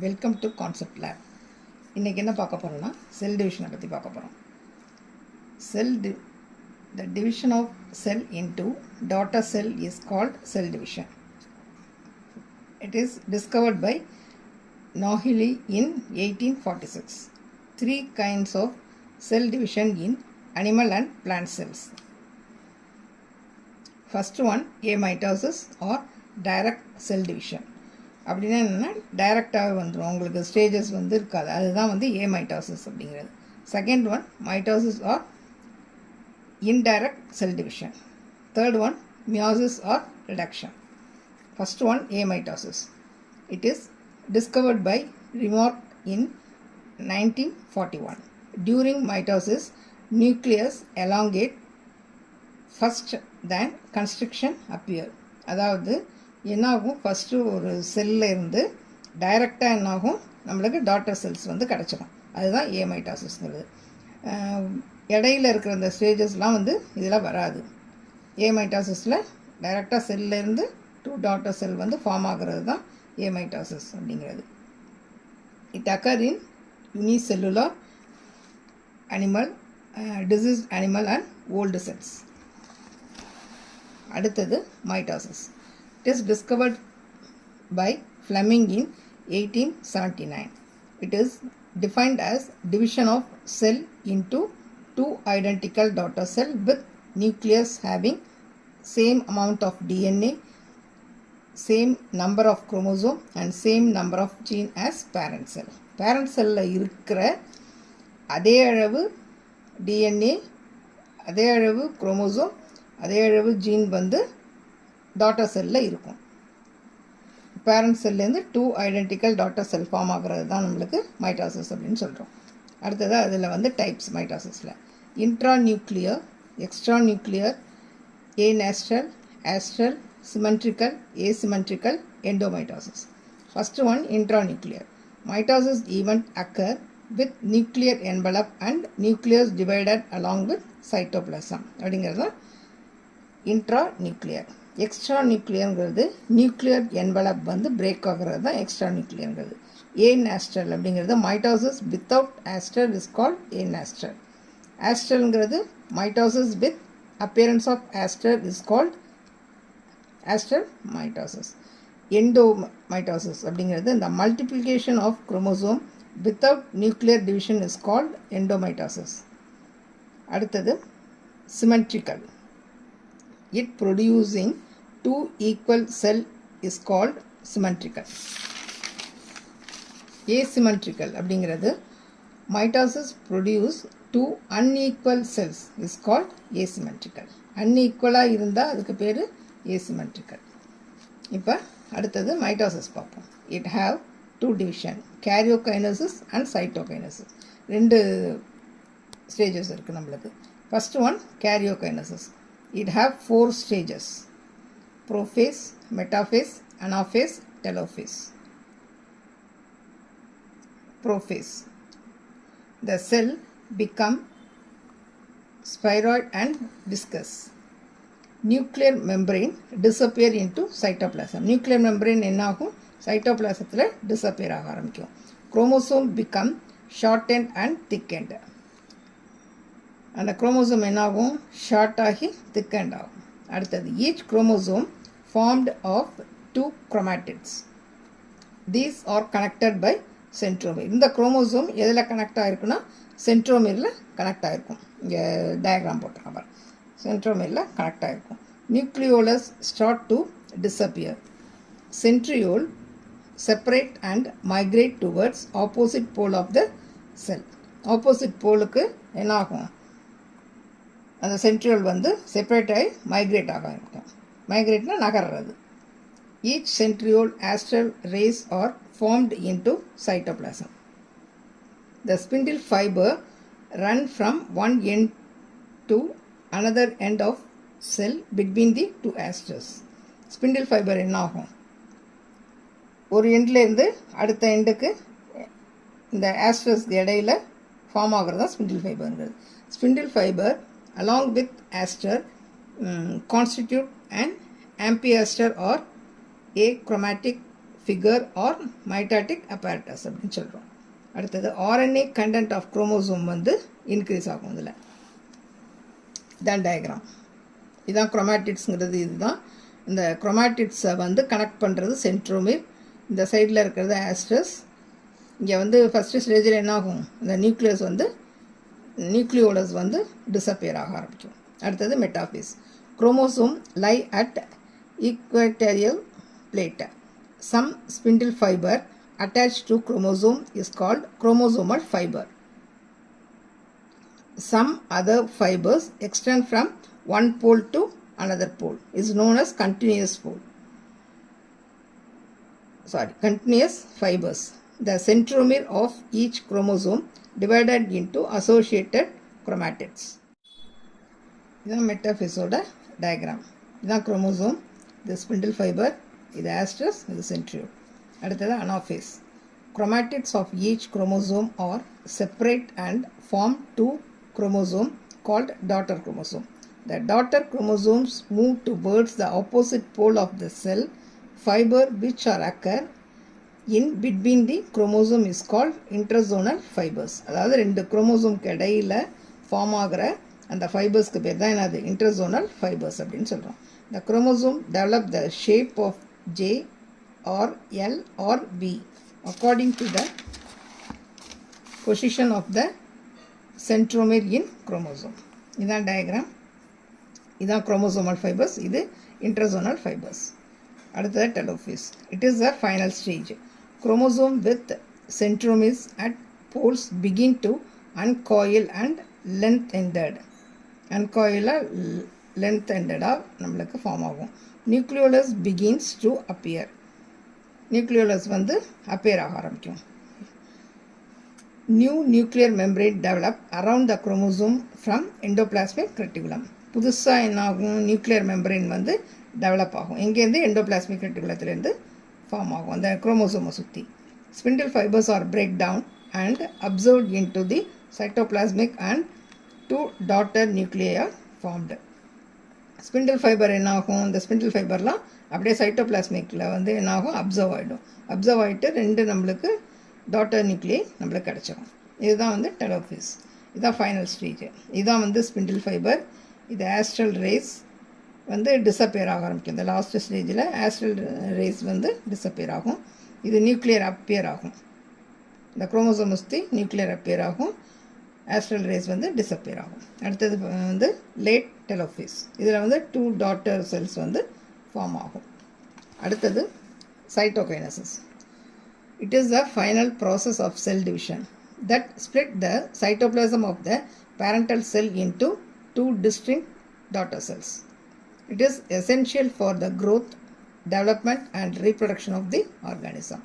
Welcome to concept lab. இன்றைக்கி என்ன பார்க்க போகிறோம்னா செல் டிவிஷனை பற்றி பார்க்க போகிறோம். The division of cell into daughter cell is called cell division. It is discovered by Noailly in 1846. Three kinds of cell division in animal and plant cells. First one, amitosis or direct cell division. அப்படின்னா என்னென்னா டைரெக்டாகவே வந்துடும், உங்களுக்கு stages வந்து இருக்காது. அதுதான் வந்து amitosis அப்படிங்கிறது. Second one mitosis or indirect cell division. Third one meiosis or reduction. First one amitosis. It is discovered by Remak in 1941. During mitosis, nucleus elongate first than constriction appear. அதாவது என்னாகும், first ஒரு செல்லில் இருந்து டைரெக்டாக என்னாகும், நம்மளுக்கு daughter cells வந்து கிடச்சிடும். அதுதான் ஏமைட்டாசிஸ்ங்கிறது. இடையில் இருக்கிற அந்த ஸ்டேஜஸ்லாம் வந்து இதில் வராது. ஏமைட்டாசிஸில் டைரெக்டாக செல்லிருந்து டூ டாட்டர் செல் வந்து ஃபார்ம் ஆகிறது தான் ஏமைட்டாசிஸ் அப்படிங்கிறது. It occur in unicellular animal, diseased animal and old cells. அடுத்தது mitosis. It is discovered by Fleming in 1879. It is defined as division of cell into two identical daughter cell with nucleus having same amount of DNA, same number of chromosome and same number of gene as parent cell. Parent cell இருக்கிற அதே அளவு DNA, அதே அளவு chromosome, அதே அளவு gene வந்து daughter செல்லில் இருக்கும். பேரண்ட் செல்லேருந்து two identical daughter cell form ஆகிறது தான் நம்மளுக்கு மைட்டாசிஸ் அப்படின்னு சொல்கிறோம். அடுத்தது அதில் வந்து டைப்ஸ் மைட்டாசிஸில் intra nuclear, extra nuclear, anastral, astral, symmetrical, asymmetrical, endomitosis. First one intra nuclear. Mitosis event occur with nuclear envelope and nucleus divided along with cytoplasm அப்படிங்கிறது தான் இன்ட்ரா நியூக்ளியர். எக்ஸ்ட்ரா நியூக்ளியர்ங்கிறது நியூக்ளியர் என்வலப் வந்து break ஆகிறது தான் extra நியூக்ளியர்ங்கிறது. Anastral அப்படிங்கிறது mitosis without astral is called anastral. ஆஸ்ட்ரல்ங்கிறது mitosis with appearance of astral is called astral mitosis. Endomitosis அப்படிங்கிறது இந்த multiplication of chromosome without nuclear division is called endomitosis. அடுத்தது symmetrical. It producing two equal cell is called symmetrical. Asymmetrical அப்படிங்கிறது mitosis produce two unequal cells is called asymmetrical. unequal-ஆக இருந்தால் அதுக்கு பேர் asymmetrical. இப்போ அடுத்தது mitosis பார்ப்போம். It have two division, karyokinesis and cytokinesis. ரெண்டு stages இருக்குது நம்மளுக்கு. First one karyokinesis. It have four stages: prophase, metaphase, anaphase, telophase. Prophase. The cell become spheroid and viscous. Nuclear membrane disappear into cytoplasm. Nuclear membrane என்னாகும், சைட்டோபிளாசத்தில் disappear ஆக ஆரம்பிக்கும். Chromosome become shortened and thickened. அந்த chromosome என்னாகும், short ஆகி thickened ஆகும். அடுத்தது each chromosome formed of two chromatids. These are connected by centromere. இந்த chromosome எதில் கனெக்ட் ஆகிருக்குன்னா சென்ட்ரோமீரில் கனெக்ட் ஆகிருக்கும். இங்கே டயக்ராம் போட்டிருக்காங்க, சென்ட்ரோமீரில் கனெக்ட் ஆகிருக்கும். Nucleolus start to disappear. Centriole separate and migrate towards opposite pole of the cell. Opposite poleக்கு என்ன ஆகும், அந்த centriole வந்து செப்பரேட் ஆகி மைக்ரேட் ஆக இருக்கும். மைக்ரேட்னா நகர்றது. Each centriole astral rays are formed into cytoplasm. The spindle fiber run from one end to another end of cell between the two astrals. Spindle fiber என்ன ஆகும், ஒரு எண்ட்லேருந்து அடுத்த எண்டுக்கு இந்த ஆஸ்ட்ரஸ்க்கு இடையில் ஃபார்ம் ஆகிறது தான் ஸ்பிண்டில் ஃபைபருங்கிறது. Spindle fibre along with aster constitute and amphiaster are achromatic figure or mitotic apparatus அப்படின்னு சொல்கிறோம். அடுத்தது RNA content of chromosome வந்து இன்க்ரீஸ் ஆகும். இதில் இதான் டயக்ராம். இதுதான் குரோமாட்டிட்ஸுங்கிறது. இதுதான் இந்த குரோமாட்டிட்ஸை வந்து கனெக்ட் பண்ணுறது சென்ட்ரோமீர். இந்த சைடில் இருக்கிறது ஆஸ்ட்ரஸ். இங்கே வந்து ஃபஸ்ட்டு ஸ்டேஜில் என்ன ஆகும், இந்த நியூக்ளியஸ் வந்து நியூக்ளியோலஸ் வந்து டிஸப்பியர் ஆக ஆரம்பிக்கும். அடுத்தது metaphase. Chromosome lie at equatorial plate. Some spindle fibre attached to chromosome is called chromosomal fiber. Some other fibers extend from one pole to another pole is known as continuous fibers. The centromere of each chromosome divided into associated chromatids. This is metaphase diagram. This is chromosome, the spindle fiber, this asterisk, this centriole. அடுத்தது anaphase. chromatids of each chromosome are separate and form two chromosomes called daughter chromosome. The daughter chromosomes move towards the opposite pole of the cell. Fiber which are occur in between the chromosome is called intrazonal fibers. அதாவது ரெண்டு குரோமோசோம்க்கு இடையில் form ஆகிற அந்த ஃபைபர்ஸ்க்கு பேர் தான் என்னது, intrazonal fibers அப்படின்னு சொல்கிறோம். The chromosome develop the shape of J or L or V according to the position of the centromere in chromosome. இதான் டயக்ராம். இதான் chromosomal fibers, இது intrazonal fibers. அடுத்தது telophase. It is the final stage. Chromosome with centromeres at poles begin to uncoil and length-ended. Uncoil length-ended நம்மளுக்கு form ஆகும். Nucleolus begins to appear. Nucleolus வந்து அப்பேர் ஆக ஆரம்பிக்கும். New nuclear membrane develop around the chromosome from endoplasmic reticulum. புதுசாக என்ன ஆகும், nuclear membrane வந்து develop ஆகும். எங்கேருந்து, எண்டோபிளாஸ்மிக் ரெட்டிகுலத்துலேருந்து ஃபார்ம் ஆகும் அந்த குரோமோசோமை சுற்றி. Spindle fibres are break down and observed into the cytoplasmic and two daughter nuclear formed. Spindle fibre என்ன ஆகும், இந்த ஸ்பிண்டில் ஃபைபர்லாம் அப்படியே சைட்டோபிளாஸ்மிக்கில் வந்து என்ன ஆகும், அப்சர்வ் ஆகிடும். அப்சர்வ் ஆகிட்டு ரெண்டு நம்மளுக்கு டாட்டர் நியூக்ளியை நம்மளுக்கு கிடச்சிடும். இதுதான் வந்து டெலோஃபேஸ். இதுதான் ஃபைனல் ஸ்டேஜ். இதுதான் வந்து ஸ்பிண்டில் ஃபைபர். இது ஆஸ்ட்ரல் ரேஸ் வந்து டிஸப்பியர் ஆக ஆரம்பிக்கும். இந்த லாஸ்ட் ஸ்டேஜில் ஆஸ்ட்ரல் ரேஸ் வந்து டிஸப்பியர் ஆகும். இது நியூக்ளியர் அப்பியர் ஆகும். இந்த குரோமோசோம் சுற்றி நியூக்ளியர் அப்பியர் ஆகும். ஆஸ்ட்ரல் ரேஸ் வந்து டிஸப்பியர் ஆகும். அடுத்தது வந்து லேட் டெலோஃபேஸ். இதில் வந்து டூ டாட்டர் செல்ஸ் வந்து ஃபார்ம் ஆகும். அடுத்தது cytokinesis. It is the final process of cell division that split the cytoplasm of the parental cell into two distinct daughter cells. It is essential for the growth, development and reproduction of the organism.